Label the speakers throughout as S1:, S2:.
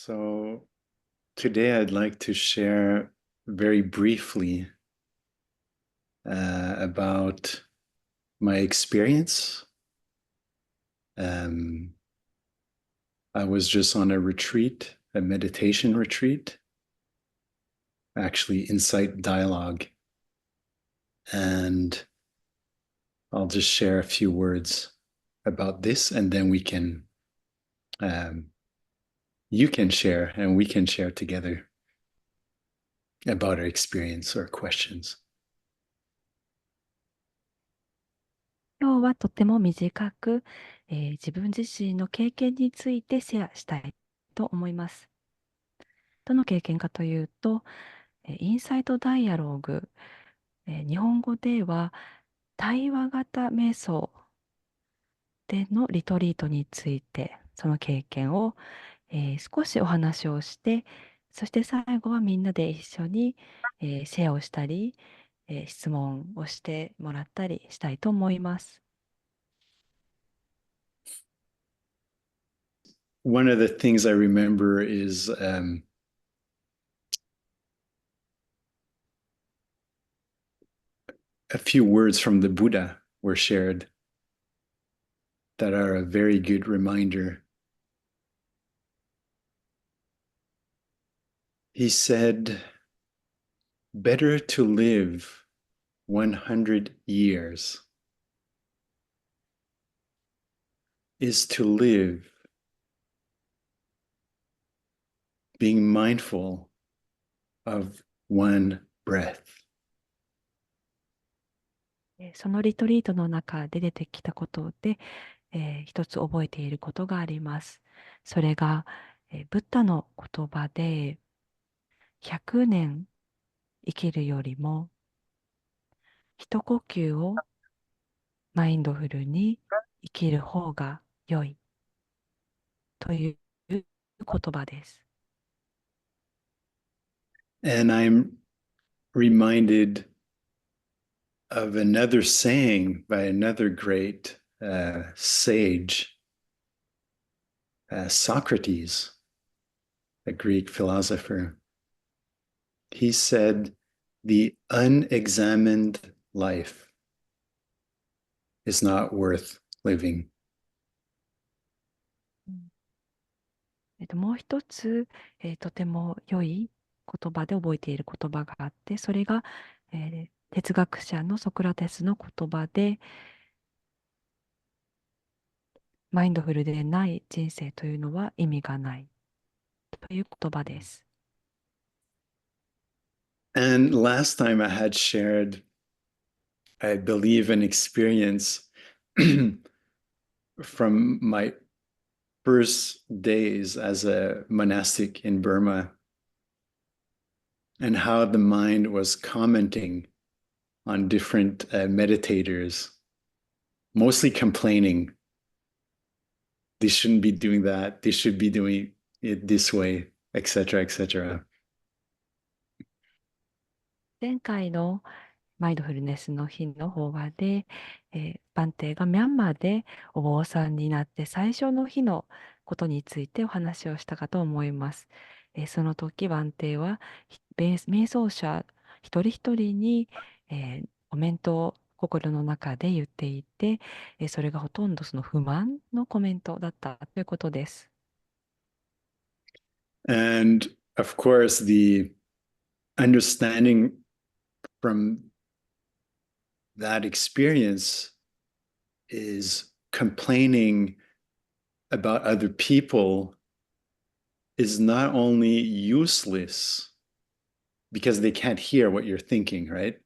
S1: So today I'd like to share very briefly about my experience. I was just on a retreat, a meditation retreat, actually insight dialogue. And I'll just share a few words about this, and then you can share and we can share together about our experience or questions.
S2: 今日はとても短く、自分自身の経験についてシェアしたいと思います。どの経験かというと、インサイトダイアログ、日本語では対話型瞑想でのリトリートについて、その経験を、少しお話をして、そして最後はみんなで一緒に、シェアをしたり、質問をしてもらったりしたいと思います。
S1: One of the things I remember is a few words from the Buddha were shared that are a very good reminder. He said, "Better to live 100 years is to live being mindful of one breath."
S2: そのリトリートの中で出てきたことで、一つ覚えていることがあります。それが、ブッダの言葉で、100年生きるよりも、一呼吸をマインドフルに生きる方が良いという言葉です。
S1: And I'm reminded of another saying by another great sage, Socrates, a Greek philosopher. He said, "The unexamined life is not worth living."
S2: もう一つ、とても良い言葉で覚えている言葉があって、それが、哲学者のソクラテスの言葉で、マインドフルでない人生というのは意味がないという言葉です。
S1: And last time I had shared, I believe, an experience from my first days as a monastic in Burma, and how the mind was commenting on different meditators, mostly complaining. They shouldn't be doing that. They should be doing it this way, etc., etc.
S2: 前回のマインドフルネスの日の法話で、バンテイがミャンマーでお坊さんになって最初の日のことについてお話をしたかと思います。その時バンテイは瞑想者一人一人に、コメントを心の中で言っていて、それがほとんどその不満のコメントだったということです。
S1: And of course, the understanding from that experience is complaining about other people is not only useless because they can't hear what you're thinking, right?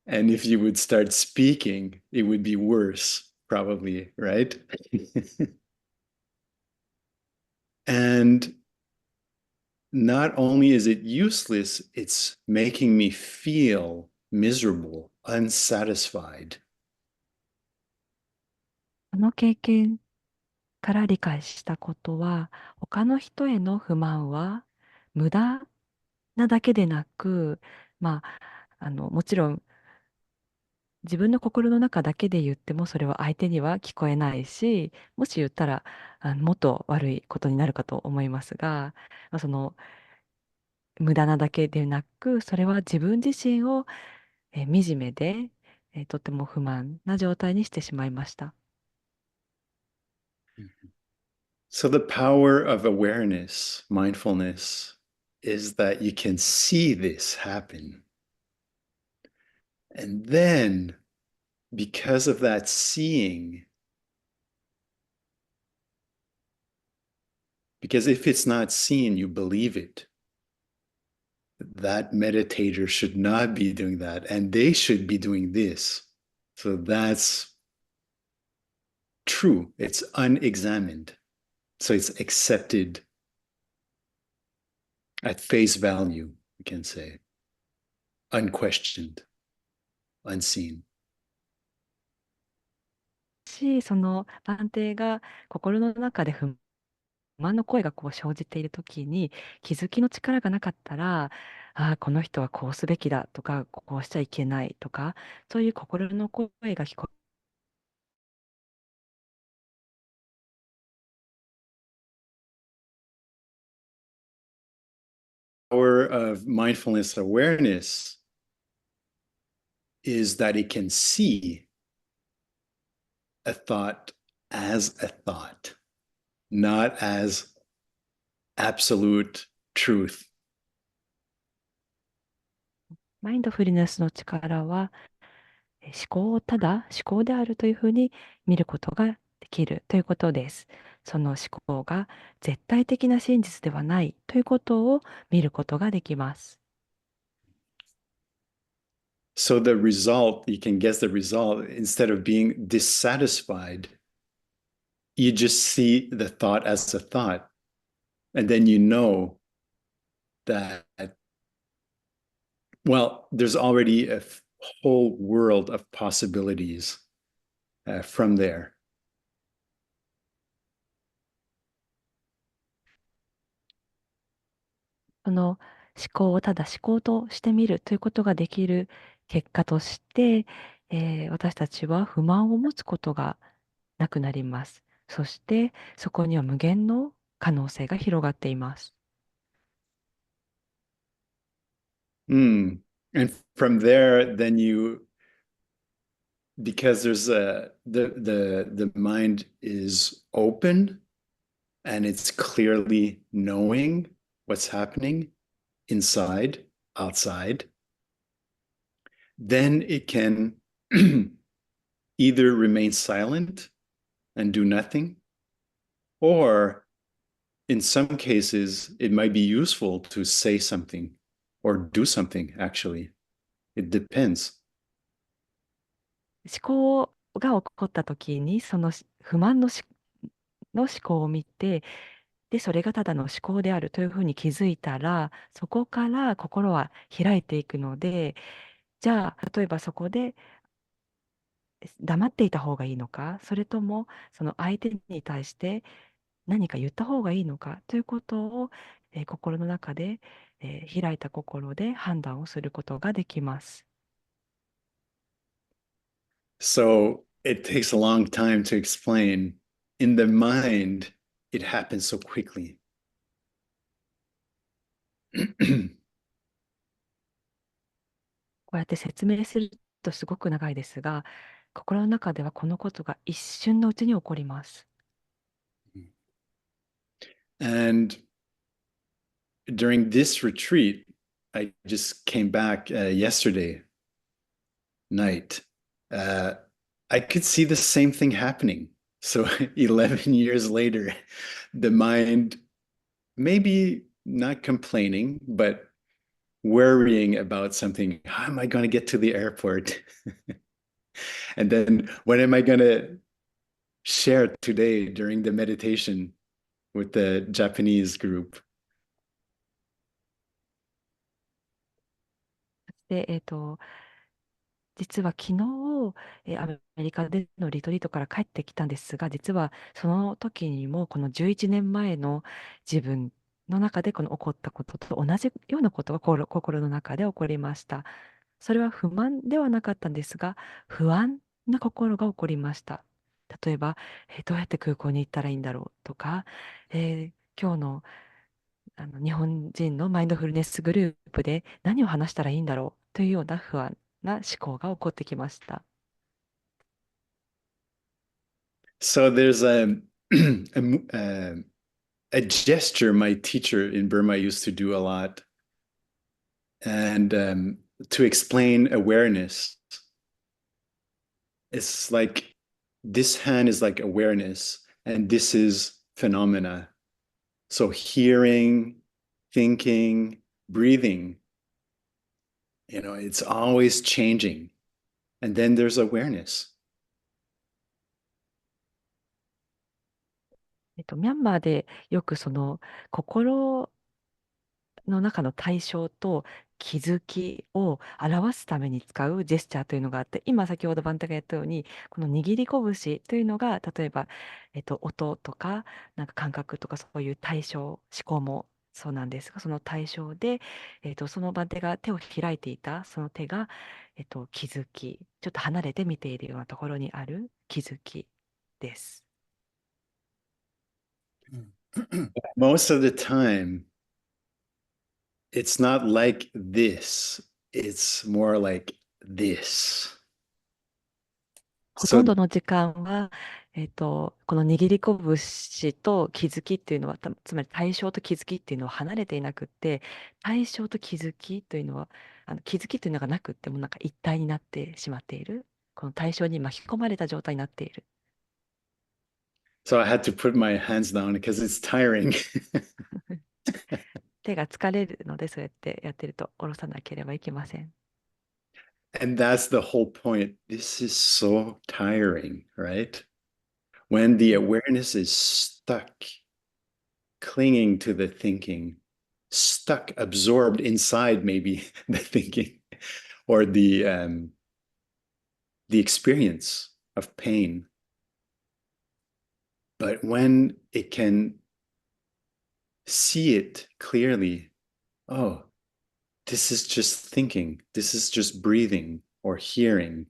S1: And if you would start speaking, it would be worse, probably, right? And not only is it useless, it's making me feel miserable, unsatisfied.
S2: この経験から理解したことは、他の人への不満は無駄なだけでなく、もちろん自分の心の中だけで言ってもそれは相手には聞こえないし、もし言ったらもっと悪いことになるかと思いますが、その無駄なだけでなく、それは自分自身を惨めで、とても不満な状態にしてしまいました。
S1: So the power of awareness, mindfulness, is that you can see this happen. And then, because of that seeing, because if it's not seen, you believe it. That meditator should not be doing that, and they should be doing this. So that's true. It's unexamined. So it's accepted at face value, we can say, unquestioned, unseen.
S2: その探偵が心の中で不満の声がこう生じているときに、気づきの力がなかったら、ああ、この人はこうすべきだとか、こうしちゃいけないとか、そういう心の声が聞こえ、
S1: Power of mindfulness awareness is that it can see a thought as a thought, not as absolute truth.
S2: マインドフルネスの力は、思考をただ思考であるというふうに見ることができるということです。その思考が絶対的な真実ではないということを見ることができます。
S1: So the result, you can guess the result, instead of being dissatisfied, you just see the thought as a thought. And then you know that, well, there's already a whole world of possibilities from there.
S2: その思考をただ思考としてみるということができる結果として、私たちは不満を持つことがなくなります。そしてそこには無限の可能性が広がっています。
S1: Mm. And from there, then you, because there's the mind is open and it's clearly knowing what's happening inside, outside, then it can either remain silent and do nothing, or in some cases, it might be useful to say something or do something, actually. It depends.
S2: 思考が起こった時にその不満の思考を見て、でそれがただの思考であるというふうに気づいたら、そこから心は開いていくので、じゃあ例えばそこで黙っていた方がいいのか、それともその相手に対して何か言った方がいいのかということを、心の中で、開いた心で判断をすることができます。
S1: So it takes a long time to explain. In the mind, it happens so quickly.
S2: こうやって説明するとすごく長いですが、心の中ではこのことが一瞬のうちに起こります。
S1: And during this retreat, I just came back yesterday night. Uh, I could see the same thing happening. So 11 years later, the mind maybe not complaining, but worrying about something. How am I going to get to the airport? And then what am I going to share today during the meditation with the Japanese group?
S2: で、実は昨日、アメリカでのリトリートから帰ってきたんですが、実はその時にもこの11年前の自分の中でこの起こったことと同じようなことが心の中で起こりました。それは不満ではなかったんですが、不安な心が起こりました。例えば、どうやって空港に行ったらいいんだろうとか、今日の、日本人のマインドフルネスグループで何を話したらいいんだろうというような不安な思考が起こってきました。
S1: So there's a gesture my teacher in Burma used to do a lot, and to explain awareness. It's like this hand is like awareness, and this is phenomena. So hearing, thinking, breathing, it's always changing. And then there's awareness.
S2: ミャンマーでよくその心の中の対象と気づきを表すために使うジェスチャーというのがあって、今先ほどバンタがやったように、この握り拳というのが、例えば、音とか、なんか感覚とかそういう対象、思考もそうなんですが、その対象で、そのバンテが手を開いていた、その手が、気づき、ちょっと離れて見ているようなところにある気づきです。
S1: Most of the time, it's not like this. It's more like this.
S2: ほ
S1: So
S2: とんどの時間は、この握り拳と気づきっていうのは、つまり対象と気づきっていうのは離れていなくって、対象と気づきというのは、気づきというのがなくってもなんか一体になってしまっている。この対象に巻き込まれた状態になっている。
S1: so I had to put my hands down because it's tiring.
S2: 手が疲れるので、そうやってやってると下ろさなければいけません。
S1: And that's the whole point. This is so tiring, right? When the awareness is stuck, clinging to the thinking, stuck, absorbed inside maybe the thinking or the experience of pain. But when it can see it clearly, oh, this is just thinking, this is just breathing or hearing.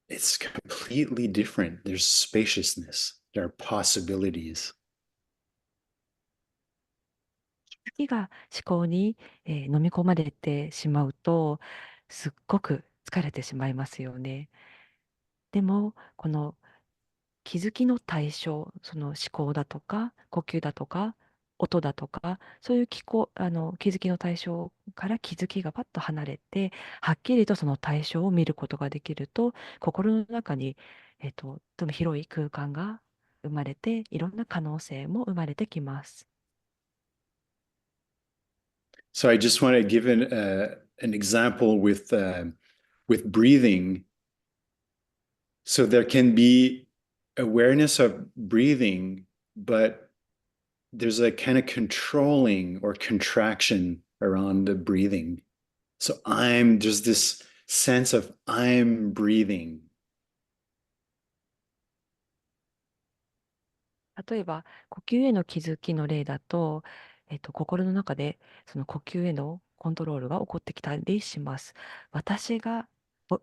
S1: It's completely different. There's spaciousness, there are possibilities.
S2: 気が思考に、飲み込まれてしまうと、すっごく疲れてしまいますよね。でも、この気づきの対象、その思考だとか、呼吸だとか、音だとか、そういう気づきの対象から気づきがパッと離れて、はっきりとその対象を見ることができると、心の中に、とても広い空間が生まれて、いろんな可能性も生まれてきます。
S1: So I just want to give an example with breathing. So there can be awareness of breathing, but there's a kind of controlling or contraction around the breathing. So there's this sense of I'm breathing.
S2: 例えば、呼吸への気づきの例だと、心の中でその呼吸へのコントロールが起こってきたりします。私が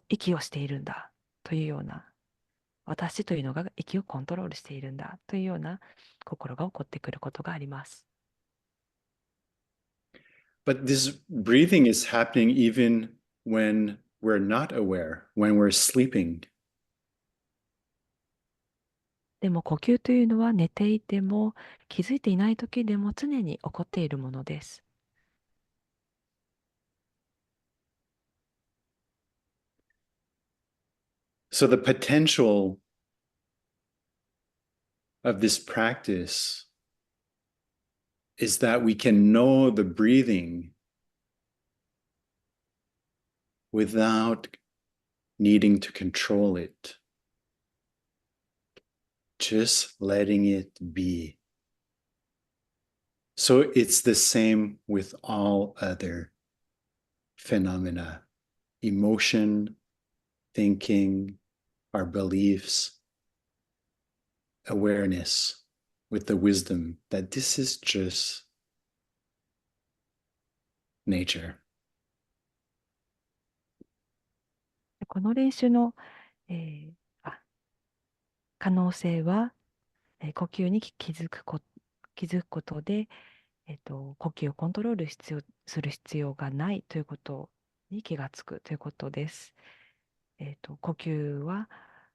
S2: 息をしているんだというような、私というのが息をコントロールしているんだというような心が起こってくることがあります。
S1: But this breathing is happening even when we're not aware, when we're sleeping.
S2: でも呼吸というのは寝ていても気づいていない時でも常に起こっているものです。
S1: So the potential of this practice is that we can know the breathing without needing to control it, just letting it be. So it's the same with all other phenomena, emotion, thinking, our beliefs, awareness with the wisdom that this is just nature.
S2: この練習の、可能性は、呼吸に気づくことで、呼吸をコントロールする必要がないということに気がつくということです。呼吸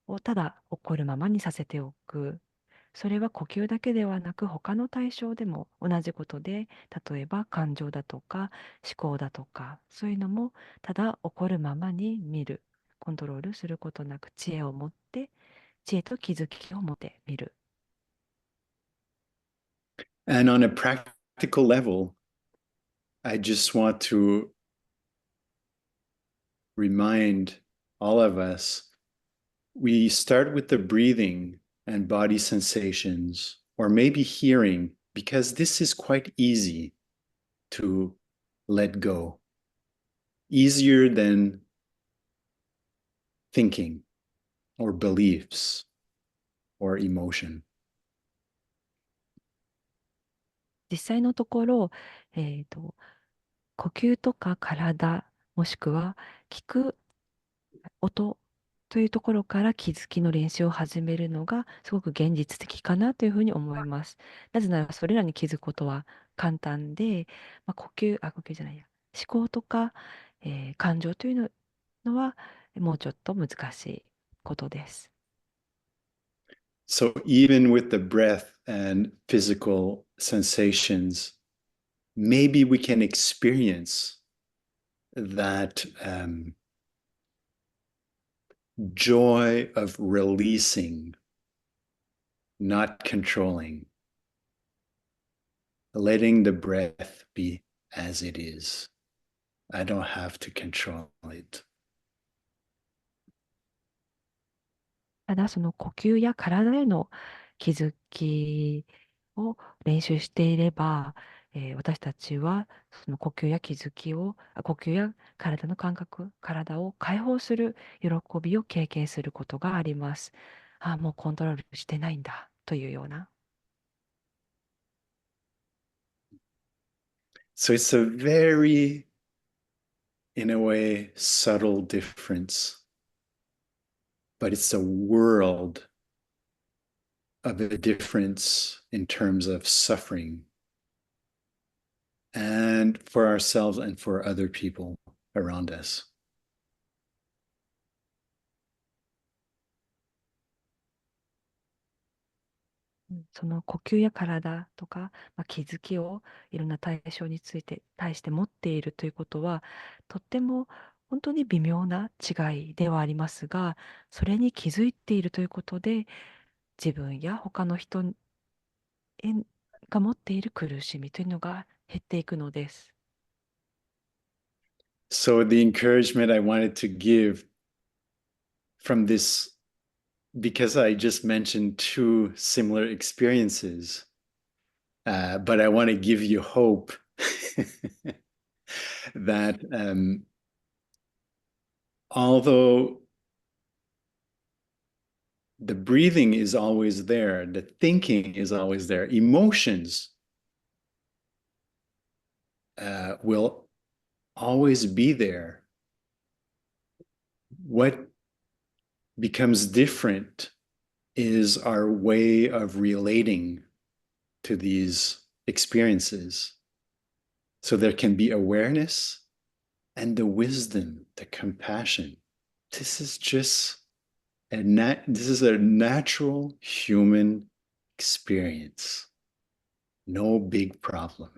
S2: をただ起こるままにさせておく。それは呼吸だけではなく他の対象でも同じことで、例えば感情だとか思考だとか、そういうのもただ起こるままに見る。コントロールすることなく知恵と気づきを持って見る。
S1: And on a practical level, I just want to remind all of us we start with the breathing and body sensations, or maybe hearing, because this is quite easy to let go, easier than thinking or beliefs or emotion.
S2: 実際のところ、呼吸とか体、もしくは聞く音というところから気づきの練習を始めるのがすごく現実的かなというふうに思います。なぜならそれらに気づくことは簡単で、呼吸じゃないや、思考とか、感情というのはもうちょっと難しいことです。
S1: So, even with the breath and physical sensations, maybe we can experience that joy of releasing, not controlling, letting the breath be as it is. I don't have to control it.
S2: ただその呼吸や体への気づきを練習していれば、私たちはその呼吸や呼吸や体の感覚、体を解放する喜びを経験することがあります。ああ、もうコントロールしてないんだというような。
S1: So, it's a very, in a way, subtle difference, but it's a world of a difference in terms of suffering and for ourselves and for other people around us.
S2: その呼吸や体とか、気づきをいろんな対象に対して持っているということは、とっても本当に微妙な違いではありますが、それに気づいているということで、自分や他の人が持っている苦しみというのが減っていくのです。
S1: So, the encouragement I wanted to give from this, because I just mentioned two similar experiences, but I want to give you hope that although the breathing is always there, the thinking is always there, emotions will always be there. What becomes different is our way of relating to these experiences. So there can be awareness and the wisdom, the compassion. This is just this is a natural human experience. No big problem.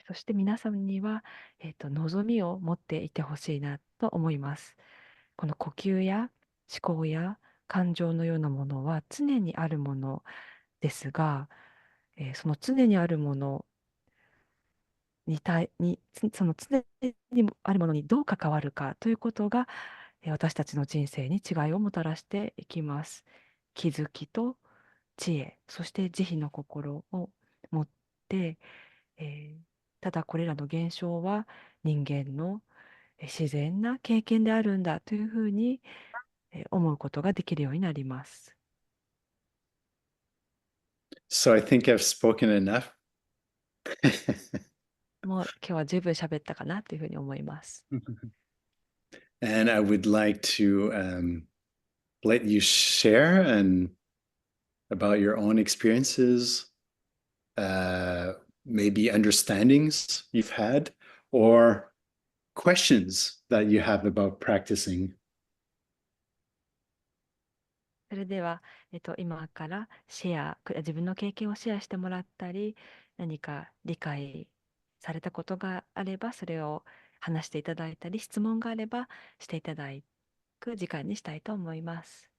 S2: そして皆さんには、望みを持っていてほしいなと思います。この呼吸や思考や感情のようなものは常にあるものですが、その常にあるものその常にあるものにどう関わるかということが、私たちの人生に違いをもたらしていきます。気づきと知恵、そして慈悲の心を持って、ただこれらの現象は人間の自然な経験であるんだというふうに思うことができるようになります。
S1: So I think I've spoken enough.
S2: もう今日は十分喋ったかなというふうに思います。
S1: And I would like to let you share about your own experiences, maybe understandings you've had, or questions that you have about practicing.
S2: それでは、今から自分の経験をシェアしてもらったり、何か理解されたことがあれば、それを話していただいたり、質問があればしていただく時間にしたいと思います。